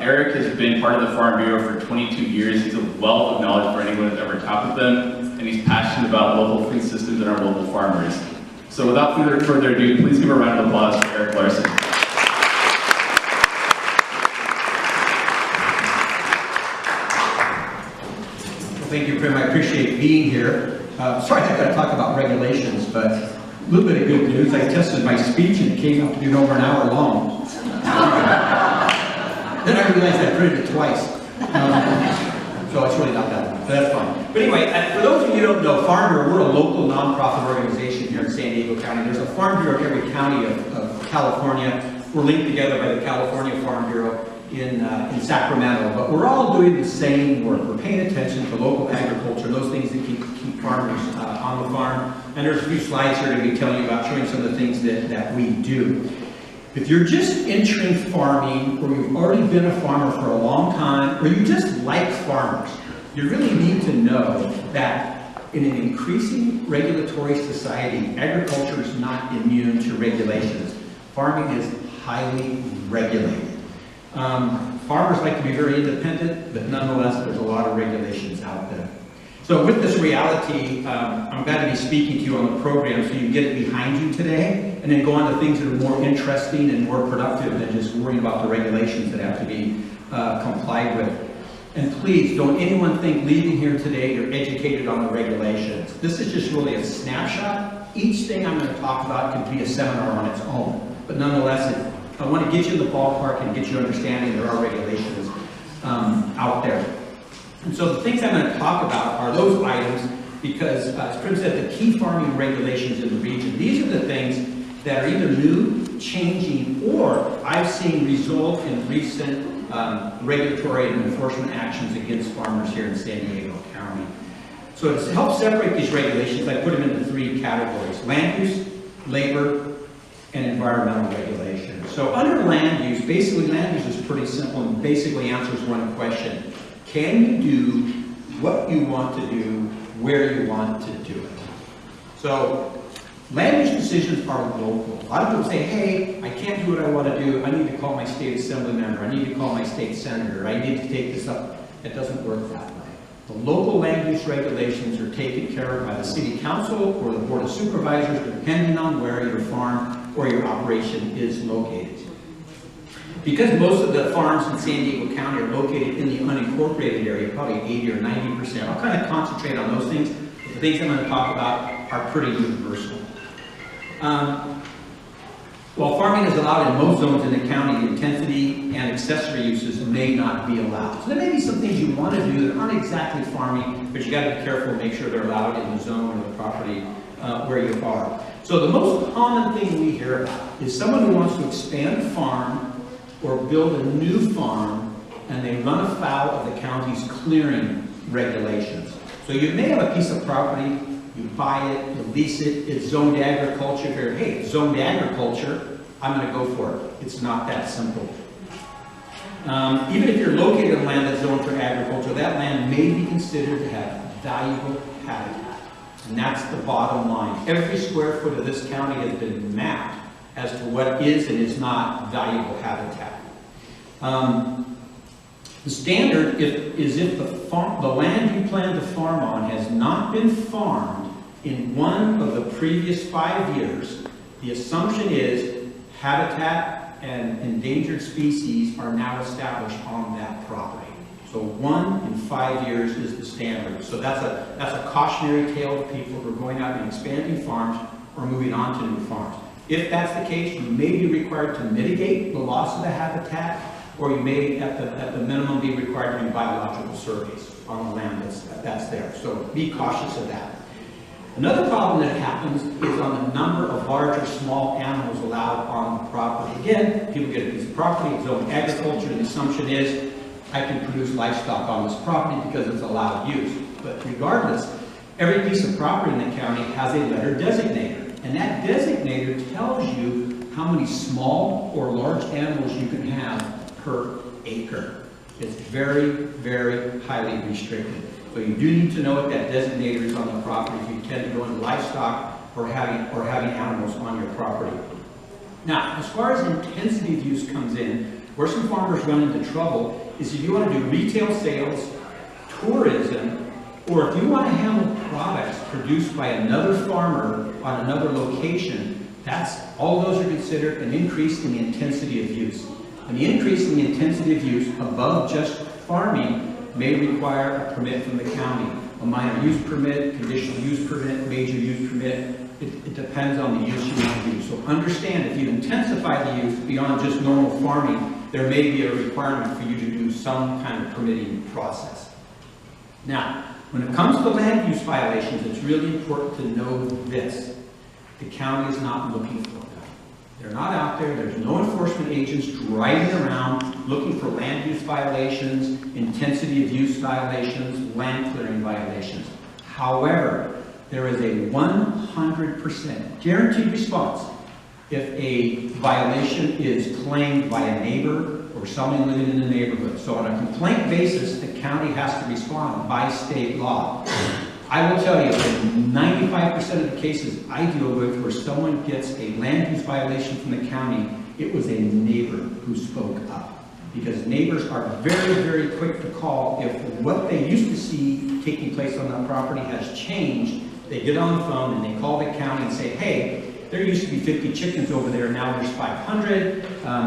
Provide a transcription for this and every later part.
Eric has been part of the Farm Bureau for 22 years. He's a wealth of knowledge for anyone who's ever talked with them, and he's passionate about local food systems and our local farmers. So without further ado, please give a round of applause for Eric Larson. Thank you, Prim. I appreciate being here. Sorry, I got to talk about regulations, but a little bit of good news. I tested my speech and it came up to be over an hour long. Then I realized I printed it twice. So it's really not that long, but that's fine. But anyway, for those of you who don't know, Farm Bureau, we're a local nonprofit organization here in San Diego County. There's a Farm Bureau in every county of California. We're linked together by the California Farm Bureau in Sacramento, but we're all doing the same work. We're paying attention to local agriculture, those things that keep farmers on the farm. And there's a few slides here to be telling you about, showing some of the things that we do. If you're just entering farming, or you've already been a farmer for a long time, or you just like farmers, you really need to know that in an increasing regulatory society, agriculture is not immune to regulations. Farming is highly regulated. Farmers like to be very independent, but nonetheless, there's a lot of regulations out there. So with this reality, I'm glad to be speaking to you on the program so you can get it behind you today, and then go on to things that are more interesting and more productive than just worrying about the regulations that have to be complied with. And please, don't anyone think leaving here today you're educated on the regulations. This is just really a snapshot. Each thing I'm going to talk about can be a seminar on its own, but nonetheless, I want to get you in the ballpark and get you understanding there are regulations out there. And so the things I'm going to talk about are those items because, as Prim said, the key farming regulations in the region. These are the things that are either new, changing, or I've seen result in recent regulatory and enforcement actions against farmers here in San Diego County. So to help separate these regulations, I put them into three categories: land use, labor, and environmental regulations. So under land use, basically land use is pretty simple and basically answers one question. Can you do what you want to do, where you want to do it? So land use decisions are local. A lot of people say, hey, I can't do what I want to do. I need to call my state assembly member. I need to call my state senator. I need to take this up. It doesn't work that way. The local land use regulations are taken care of by the city council or the board of supervisors, depending on where your farm or your operation is located. Because most of the farms in San Diego County are located in the unincorporated area, probably 80 or 90%, I'll kind of concentrate on those things. The things I'm going to talk about are pretty universal. While farming is allowed in most zones in the county, intensity and accessory uses may not be allowed. So there may be some things you want to do that aren't exactly farming, but you got to be careful and make sure they're allowed in the zone or the property where you are. So the most common thing we hear about is someone who wants to expand a farm or build a new farm, and they run afoul of the county's clearing regulations. So you may have a piece of property, you buy it, you lease it, it's zoned agriculture. Hey, it's zoned agriculture, I'm going to go for it. It's not that simple. Even if you're located on land that's zoned for agriculture, that land may be considered to have valuable habitat. And that's the bottom line. Every square foot of this county has been mapped as to what is and is not valuable habitat. The standard is if the land you plan to farm on has not been farmed in one of the previous 5 years, the assumption is habitat and endangered species are now established on that property. So 1 in 5 years is the standard. So that's a cautionary tale to people who are going out and expanding farms or moving on to new farms. If that's the case, you may be required to mitigate the loss of the habitat, or you may, at the minimum, be required to do biological surveys on the land that's there. So be cautious of that. Another problem that happens is on the number of large or small animals allowed on the property. Again, people get a piece of property, it's zoned agriculture, and the assumption is, I can produce livestock on this property because it's allowed use. But regardless, every piece of property in the county has a letter designator. And that designator tells you how many small or large animals you can have per acre. It's very, very highly restricted. So you do need to know what that designator is on the property if you intend to go into livestock or having animals on your property. Now, as far as intensity of use comes in, Where some farmers run into trouble is if you want to do retail sales, tourism, or if you want to handle products produced by another farmer on another location, all those are considered an increase in the intensity of use. And the increase in the intensity of use above just farming may require a permit from the county. A minor use permit, conditional use permit, major use permit. It depends on the use you want to use. So understand, if you intensify the use beyond just normal farming, there may be a requirement for you to do some kind of permitting process. Now, when it comes to land use violations, it's really important to know this. The county is not looking for them. They're not out there. There's no enforcement agents driving around looking for land use violations, intensity of use violations, land clearing violations. However, there is a 100% guaranteed response if a violation is claimed by a neighbor or someone living in the neighborhood. So on a complaint basis, the county has to respond by state law. I will tell you, in 95% of the cases I deal with where someone gets a land use violation from the county, it was a neighbor who spoke up. Because neighbors are very, very quick to call if what they used to see taking place on that property has changed. They get on the phone and they call the county and say, hey, there used to be 50 chickens over there, now there's 500.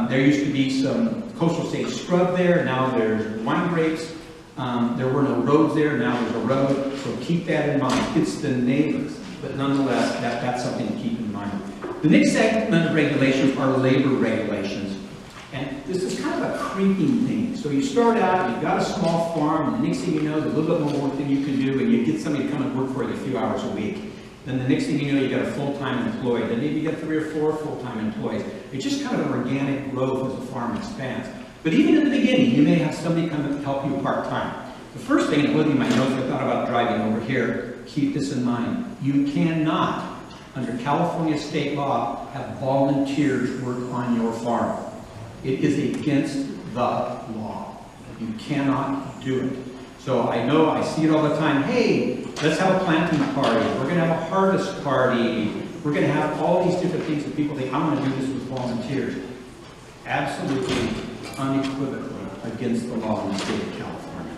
There used to be some coastal sage scrub there, now there's wine grapes. There were no roads there, now there's a road. So keep that in mind. It's the neighbors, but nonetheless, that's something to keep in mind. The next segment of regulations are labor regulations. And this is kind of a creeping thing. So you start out, you've got a small farm, and the next thing you know, there's a little bit more work than you can do, and you get somebody to come and work for you a few hours a week. Then the next thing you know, you got a full-time employee. Then maybe you got 3 or 4 full-time employees. It's just kind of an organic growth as the farm expands. But even in the beginning, you may have somebody come and help you part-time. The first thing, and looking at my notes, I thought about driving over here, keep this in mind. You cannot, under California state law, have volunteers work on your farm. It is against the law. You cannot do it. So I know, I see it all the time. Hey, let's have a planting party. We're going to have a harvest party. We're going to have all these different things that people think, I want to do this with volunteers. Absolutely, unequivocally against the law in the state of California.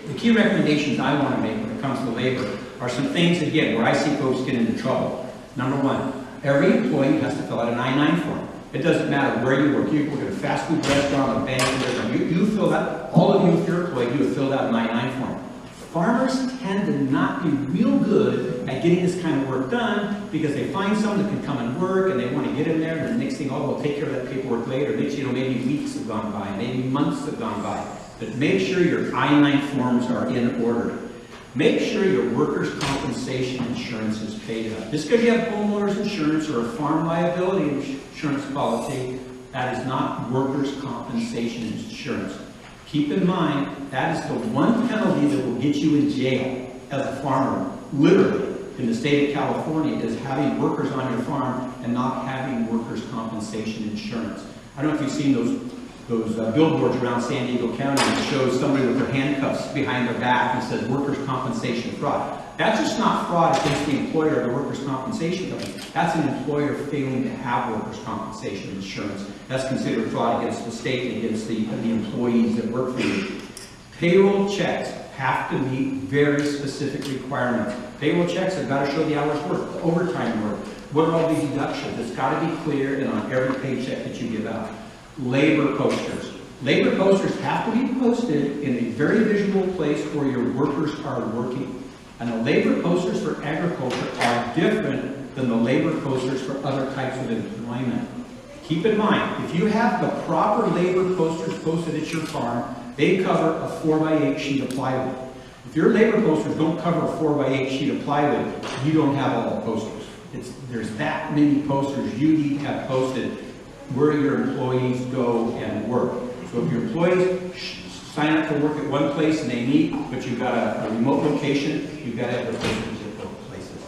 The key recommendations I want to make when it comes to labor are some things, again, where I see folks get into trouble. Number one, every employee has to fill out an I-9 form. It doesn't matter where you work. You work at a fast food restaurant, a bank, you fill out, all of you, if you're employed, you have filled out an I-9 form. Farmers tend to not be real good at getting this kind of work done because they find someone that can come and work and they want to get in there, and the next thing, oh, we'll take care of that paperwork later. Next thing you know, maybe weeks have gone by, maybe months have gone by. But make sure your I-9 forms are in order. Make sure your workers' compensation insurance is paid up. Just because you have homeowners insurance or a farm liability insurance policy, that is not workers' compensation insurance. Keep in mind, that is the one penalty that will get you in jail as a farmer, literally, in the state of California, is having workers on your farm and not having workers' compensation insurance. I don't know if you've seen those billboards around San Diego County that shows somebody with their handcuffs behind their back and says workers' compensation fraud. That's just not fraud against the employer or the workers' compensation company. That's an employer failing to have workers' compensation insurance. That's considered fraud against the state and against the employees that work for you. Payroll checks have to meet very specific requirements. Payroll checks have got to show the hours worked, the overtime work. What are all these deductions? It's got to be clear and on every paycheck that you give out. Labor posters. Labor posters have to be posted in a very visible place where your workers are working. And the labor posters for agriculture are different than the labor posters for other types of employment. Keep in mind, if you have the proper labor posters posted at your farm, they cover a 4x8 sheet of plywood. If your labor posters don't cover a 4x8 sheet of plywood, you don't have all the posters. There's that many posters you need to have posted where your employees go and work. So if your employees sign up to work at one place and they meet, but you've got a remote location, you've got to have the posters at both places.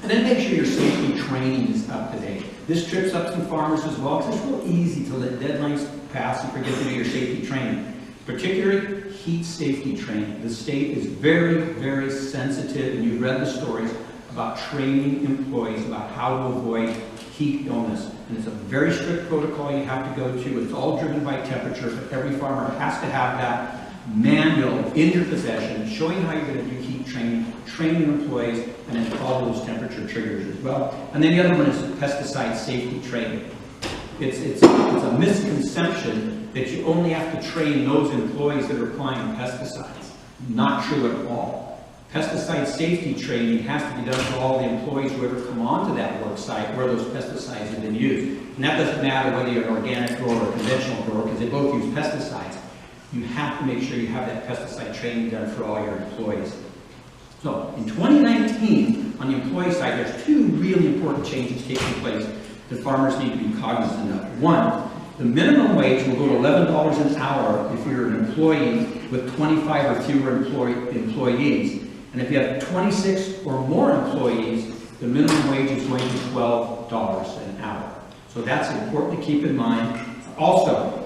And then make sure your safety training is up to date. This trips up some farmers as well, because it's real easy to let deadlines pass and forget to do your safety training. Particularly heat safety training. The state is very, very sensitive, and you've read the stories about training employees about how to avoid heat illness. And it's a very strict protocol you have to go to. It's all driven by temperature, but every farmer has to have that manual in your possession, showing how you're going to do heat training, train your employees, and then follow those temperature triggers as well. And then the other one is pesticide safety training. It's a misconception that you only have to train those employees that are applying pesticides. Not true at all. Pesticide safety training has to be done for all the employees who ever come onto that work site where those pesticides have been used. And that doesn't matter whether you're an organic grower or a conventional grower, because they both use pesticides. You have to make sure you have that pesticide training done for all your employees. So, in 2019, on the employee side, there's two really important changes taking place that farmers need to be cognizant of. One, the minimum wage will go to $11 an hour if you're an employee with 25 or fewer employees. And if you have 26 or more employees, the minimum wage is going to $12 an hour. So that's important to keep in mind. Also,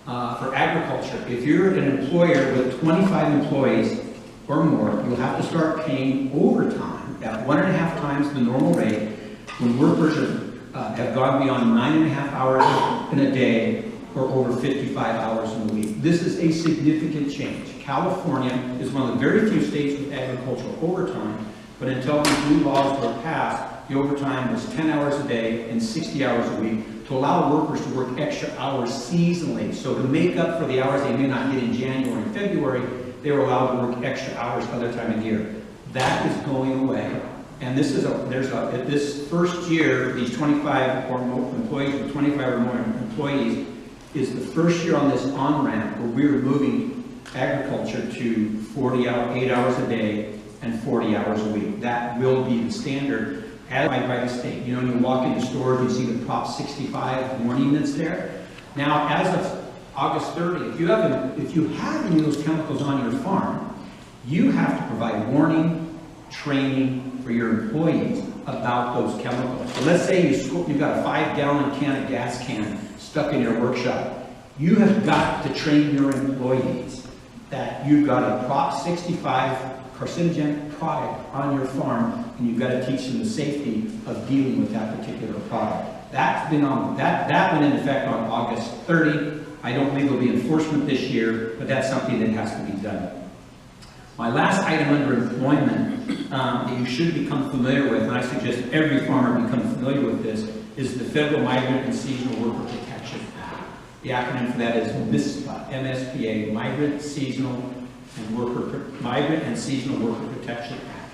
for agriculture, if you're an employer with 25 employees or more, you'll have to start paying overtime at 1.5 times the normal rate when workers have gone beyond 9.5 hours in a day or over 55 hours in a week. This is a significant change. California is one of the very few states with agricultural overtime, but until these new laws were passed, the overtime was 10 hours a day and 60 hours a week to allow workers to work extra hours seasonally. So to make up for the hours they may not get in January and February, they were allowed to work extra hours other time of year. That is going away. And this is this first year, these 25 or more employees with 25 or more employees is the first year on this on-ramp where we're moving agriculture to 8 hours a day and 40 hours a week. That will be the standard as by the state. You know, when you walk into stores, you see the Prop 65 warning that's there. Now, as of August 30, if you have any of those chemicals on your farm, you have to provide warning, training for your employees about those chemicals. So let's say you've got a 5-gallon can of gas can stuck in your workshop. You have got to train your employees that you've got a Prop 65 carcinogenic product on your farm, and you've got to teach them the safety of dealing with that particular product. That went into effect on August 30. I don't believe there'll be enforcement this year, but that's something that has to be done. My last item under employment that you should become familiar with, and I suggest every farmer become familiar with this, is the Federal Migrant and Seasonal Worker Protection Act. The acronym for that is MSPA, M-S-P-A, Migrant and Seasonal Worker Protection Act.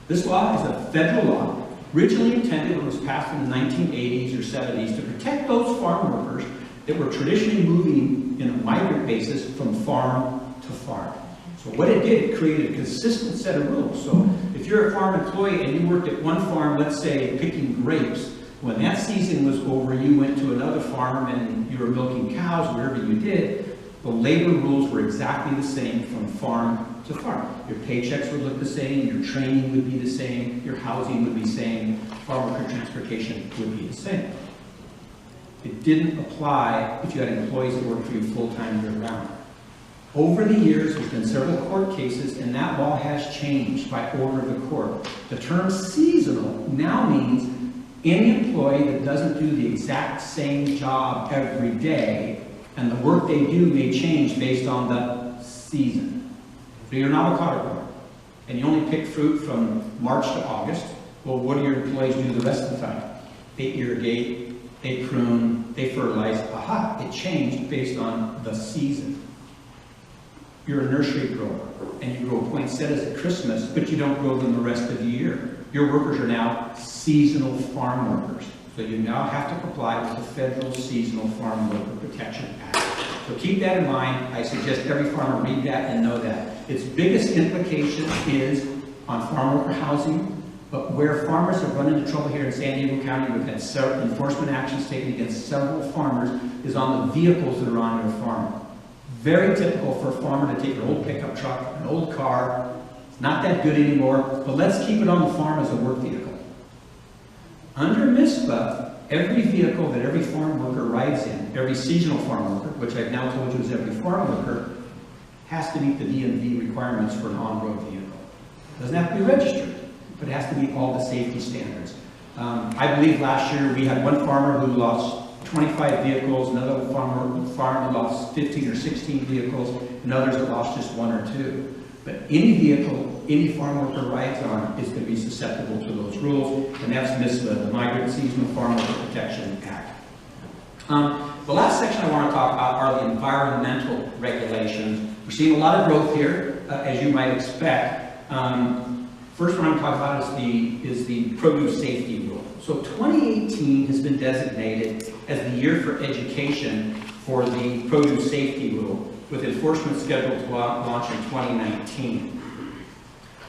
This law is a federal law, originally intended when it was passed in the 1980s or 70s to protect those farm workers that were traditionally moving in a migrant basis from farm to farm. So what it did, it created a consistent set of rules. So if you're a farm employee and you worked at one farm, let's say picking grapes, when that season was over, you went to another farm and you were milking cows, wherever you did, the labor rules were exactly the same from farm to farm. Your paychecks would look the same, your training would be the same, your housing would be the same, farm worker transportation would be the same. It didn't apply if you had employees that worked for you full-time year-round. Over the years, there's been several court cases, and that law has changed by order of the court. The term seasonal now means any employee that doesn't do the exact same job every day, and the work they do may change based on the season. So you're an avocado grower, and you only pick fruit from March to August. Well, what do your employees do the rest of the time? They irrigate, they prune, they fertilize. Aha, it changed based on the season. You're a nursery grower, and you grow poinsettias at Christmas, but you don't grow them the rest of the year. Your workers are now seasonal farm workers. So you now have to comply with the Federal Seasonal Farm Worker Protection Act. So keep that in mind. I suggest every farmer read that and know that. Its biggest implication is on farm worker housing, but where farmers have run into trouble here in San Diego County, we've had several enforcement actions taken against several farmers, is on the vehicles that are on your farm. Very typical for a farmer to take an old pickup truck, an old car. It's not that good anymore, but let's keep it on the farm as a work vehicle. Under MSPA, every vehicle that every farm worker rides in, every seasonal farm worker, which I've now told you is every farm worker, has to meet the DMV requirements for an on-road vehicle. It doesn't have to be registered, but it has to meet all the safety standards. I believe last year we had one farmer who lost 25 vehicles, another farmer who lost 15 or 16 vehicles, and others that lost just 1 or 2. But any vehicle any farm worker rides on is going to be susceptible to those rules, and that's MISLA, the Migrant Seasonal Farm Worker Protection Act. The last section I want to talk about are the environmental regulations. We're seeing a lot of growth here, as you might expect. First one I'm talking about is the produce safety rule. So 2018 has been designated as the year for education for the produce safety rule, with enforcement scheduled to launch in 2019.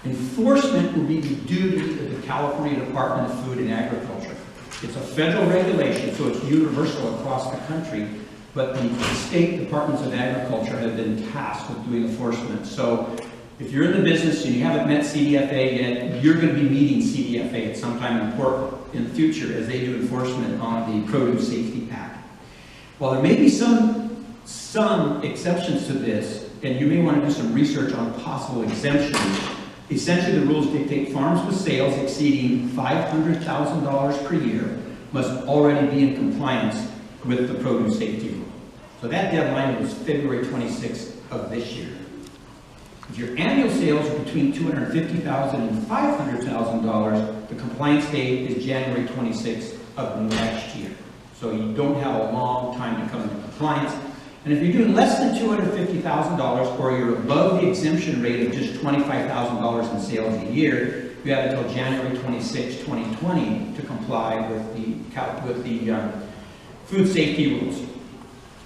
Enforcement will be the duty of the California Department of Food and Agriculture. It's a federal regulation, so it's universal across the country, but the state departments of agriculture have been tasked with doing enforcement. So if you're in the business and you haven't met CDFA yet, you're going to be meeting CDFA at some time in the future as they do enforcement on the Produce Safety Act. While there may be some exceptions to this, and you may want to do some research on possible exemptions, essentially the rules dictate farms with sales exceeding $500,000 per year must already be in compliance with the produce safety rule. So that deadline was February 26th of this year. If your annual sales are between $250,000 and $500,000, the compliance date is January 26th of next year. So you don't have a long time to come into compliance. And if you're doing less than $250,000 or you're above the exemption rate of just $25,000 in sales a year, you have until January 26, 2020 to comply with the food safety rules.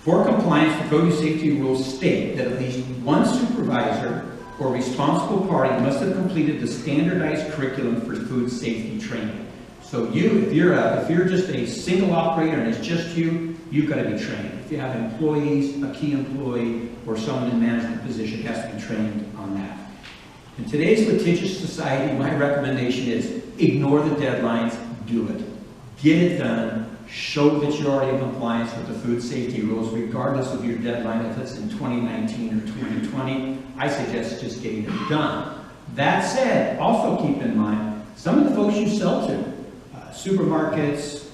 For compliance, the produce safety rules state that at least one supervisor or responsible party must have completed the standardized curriculum for food safety training. So if you're just a single operator and it's just you've got to be trained. If you have employees, a key employee, or someone in management position has to be trained on that. In today's litigious society, my recommendation is ignore the deadlines, do it. Get it done, show that you're already in compliance with the food safety rules, regardless of your deadline, if it's in 2019 or 2020. I suggest just getting it done. That said, also keep in mind, some of the folks you sell to, supermarkets,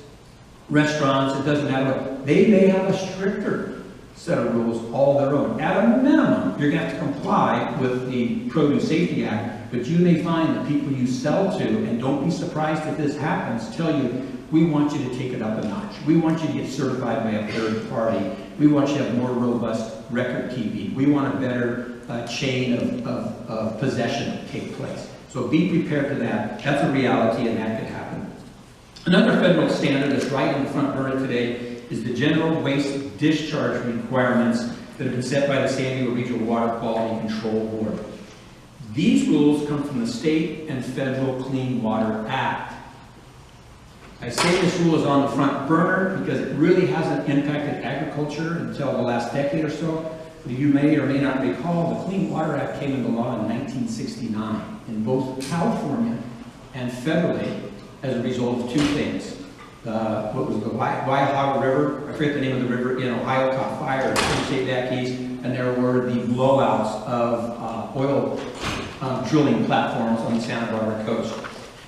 restaurants, it doesn't matter, they may have a stricter set of rules all their own. At a minimum, you're going to have to comply with the Produce Safety Act, but you may find that people you sell to, and don't be surprised if this happens, tell you, we want you to take it up a notch. We want you to get certified by a third party. We want you to have more robust record keeping. We want a better chain of possession to take place. So be prepared for that. That's a reality, and that could happen. Another federal standard that's right on the front burner today is the general waste discharge requirements that have been set by the San Diego Regional Water Quality Control Board. These rules come from the State and Federal Clean Water Act. I say this rule is on the front burner because it really hasn't impacted agriculture until the last decade or so. You may or may not recall the Clean Water Act came into law in 1969 in both California and federally as a result of two things. What was the Waihaha River, I forget the name of the river, in Ohio caught fire in state back east, and there were the blowouts of oil drilling platforms on the Santa Barbara coast.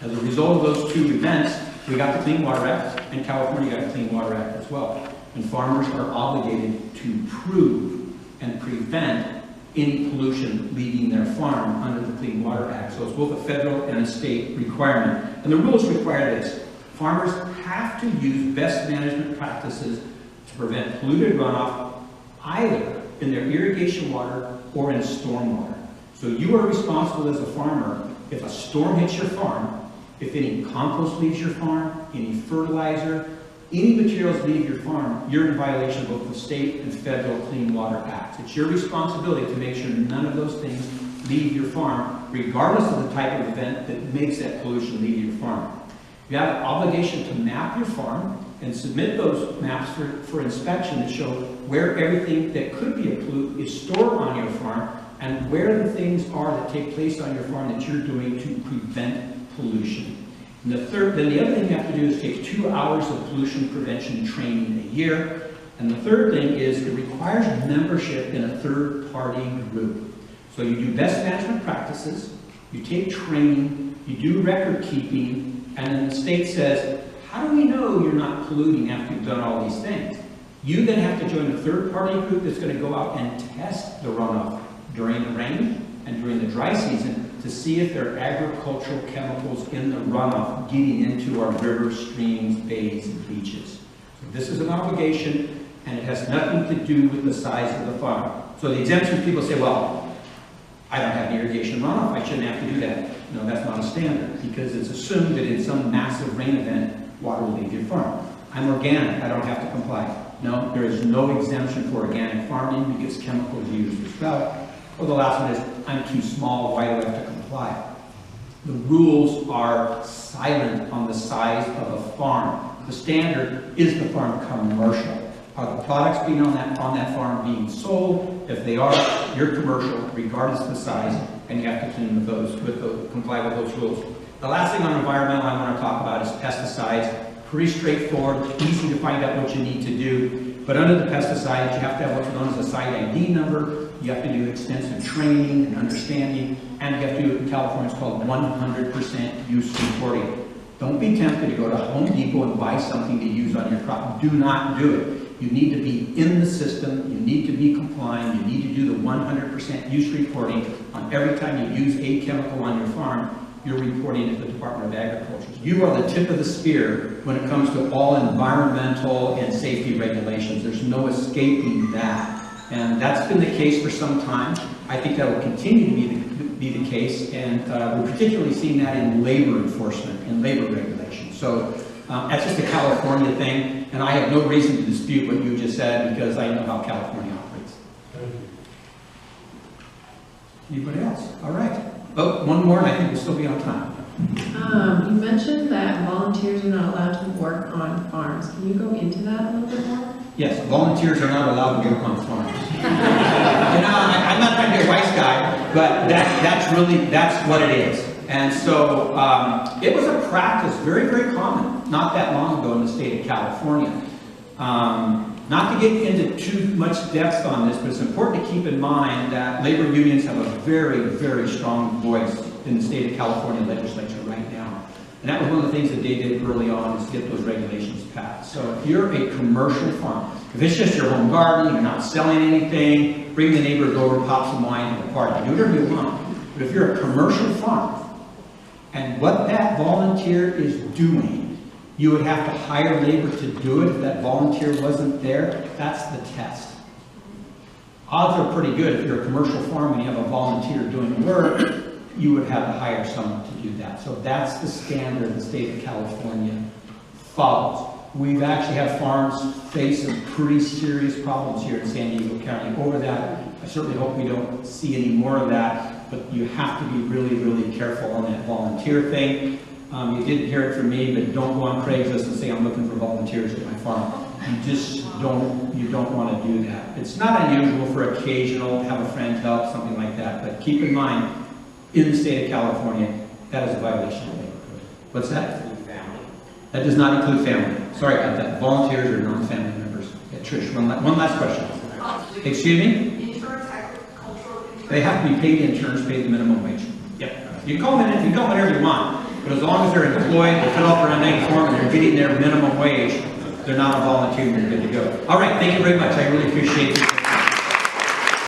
As a result of those two events, we got the Clean Water Act, and California got the Clean Water Act as well. And farmers are obligated to prove and prevent any pollution leaving their farm under the Clean Water Act. So it's both a federal and a state requirement. And the rules require this. Farmers have to use best management practices to prevent polluted runoff either in their irrigation water or in stormwater. So you are responsible as a farmer if a storm hits your farm, if any compost leaves your farm, any fertilizer, any materials leave your farm, you're in violation of both the state and federal Clean Water Acts. It's your responsibility to make sure none of those things leave your farm, regardless of the type of event that makes that pollution leave your farm. You have an obligation to map your farm and submit those maps for inspection that show where everything that could be a pollute is stored on your farm and where the things are that take place on your farm that you're doing to prevent pollution. And then the other thing you have to do is take 2 hours of pollution prevention training a year. And the third thing is it requires membership in a third-party group. So you do best management practices, you take training, you do record keeping, And then the state says, how do we know you're not polluting after you've done all these things? You then have to join a third-party group that's going to go out and test the runoff during the rain and during the dry season to see if there are agricultural chemicals in the runoff getting into our rivers, streams, bays, and beaches. So this is an obligation, and it has nothing to do with the size of the farm. So the exemptions, people say, well, I don't have irrigation runoff, I shouldn't have to do that. No, that's not a standard, because it's assumed that in some massive rain event, water will leave your farm. I'm organic, I don't have to comply. No, there is no exemption for organic farming because chemicals are used as well. Or the last one is, I'm too small, why do I have to comply? The rules are silent on the size of a farm. The standard is the farm commercial. Are the products being on that farm being sold? If they are, you're commercial, regardless of the size, and you have to comply with those rules. The last thing on environmental I want to talk about is pesticides. Pretty straightforward, easy to find out what you need to do. But under the pesticides, you have to have what's known as a site ID number. You have to do extensive training and understanding, and you have to do it in California. It's called 100% use reporting. Don't be tempted to go to Home Depot and buy something to use on your crop. Do not do it. You need to be in the system. You need to be compliant. You need to do the 100% use reporting on every time you use a chemical on your farm. You're reporting at the Department of Agriculture. You are the tip of the spear when it comes to all environmental and safety regulations. There's no escaping that. And that's been the case for some time. I think that will continue to be the case, and we're particularly seeing that in labor enforcement and labor regulations. So that's just a California thing, and I have no reason to dispute what you just said because I know how California operates. Anybody else? All right. Oh, one more, and I think we'll still be on time. You mentioned that volunteers are not allowed to work on farms. Can you go into that a little bit more? Yes, volunteers are not allowed to work on farms. I'm not trying to be a wise guy, but that's what it is. And so it was a practice, very, very common, not that long ago in the state of California. Not to get into too much depth on this, but it's important to keep in mind that labor unions have a very, very strong voice in the state of California legislature right now. And that was one of the things that they did early on, is get those regulations passed. So if you're a commercial farm, if it's just your home garden, you're not selling anything, bring the neighbors over, pop some wine at the party, do whatever you want. But if you're a commercial farm, and what that volunteer is doing, you would have to hire labor to do it if that volunteer wasn't there. That's the test. Odds are pretty good if you're a commercial farm and you have a volunteer doing work, you would have to hire someone to do that. So that's the standard the state of California follows. We've actually had farms face some pretty serious problems here in San Diego County over that. I certainly hope we don't see any more of that, but you have to be really, really careful on that volunteer thing. You didn't hear it from me, but don't go on Craigslist and say, I'm looking for volunteers at my farm. You just don't want to do that. It's not unusual for occasional, have a friend help, something like that, but keep in mind, in the state of California, that is a violation of labor code. What's that? That does not include family. Sorry about that. Volunteers are non-family members. Yeah, Trish, one last question. Excuse me? Insurance, agricultural insurance. They have to be paid insurance, paid the minimum wage. Yep. You can call them whatever you want. But as long as they're employed, they fill out their unnamed form, and they're getting their minimum wage, they're not a volunteer, and they're good to go. All right, thank you very much. I really appreciate it.